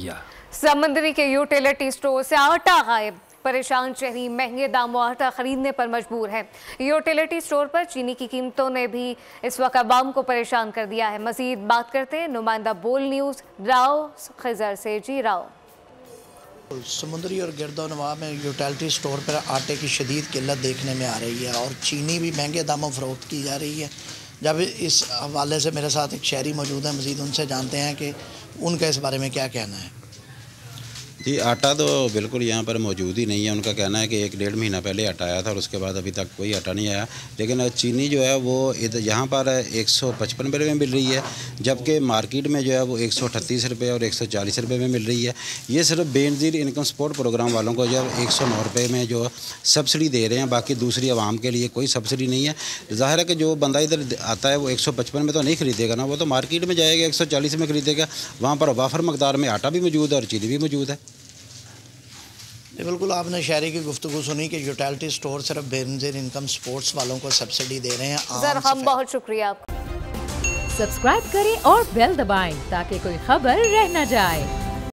या समंदरी के यूटिलिटी स्टोर से आटा गायब, परेशान शहरी महंगे दामों आटा खरीदने पर मजबूर है। यूटिलिटी स्टोर पर चीनी की कीमतों ने भी इस वक्त आवाम को परेशान कर दिया है। मजीद बात करते हैं नुमाइंदा बोल न्यूज़ राव खिजर से। जी राव, समुद्री और गिरदोनवा में यूटिलिटी स्टोर पर आटे की शदीद किल्लत देखने में आ रही है और चीनी भी महंगे दामों फ़रोख्त की जा रही है। जब इस हवाले से मेरे साथ एक शहरी मौजूद है, मज़ीद उनसे जानते हैं कि उनका इस बारे में क्या कहना है। जी, आटा तो बिल्कुल यहाँ पर मौजूद ही नहीं है। उनका कहना है कि 1-1.5 महीना पहले आटा आया था और उसके बाद अभी तक कोई आटा नहीं आया। लेकिन चीनी जो है वो इधर यहाँ पर 155 रुपये में मिल रही है, जबकि मार्केट में जो है वो 138 रुपये और 140 रुपये में मिल रही है। ये सिर्फ बेनज़ीर इनकम सपोर्ट प्रोग्राम वालों को जो 109 रुपये में जो सब्सिडी दे रहे हैं, बाकी दूसरी आवाम के लिए कोई सब्सिडी नहीं है। ज़ाहिर है कि जो बंदा इधर आता है वो 155 में तो नहीं खरीदेगा ना, वो तो मार्केट में जाएगा 140 में खरीदेगा। वहाँ पर वाफर मकदार में आटा भी मौजूद है और चीनी भी मौजूद है। बिल्कुल, आपने शहरी की गुफ्तगू सुनी कि यूटिलिटी स्टोर सिर्फ बेनज़ीर इनकम सपोर्ट्स वालों को सब्सिडी दे रहे हैं। हम बहुत शुक्रिया आपका। सब्सक्राइब करें और बेल दबाएं ताकि कोई खबर रह न जाए।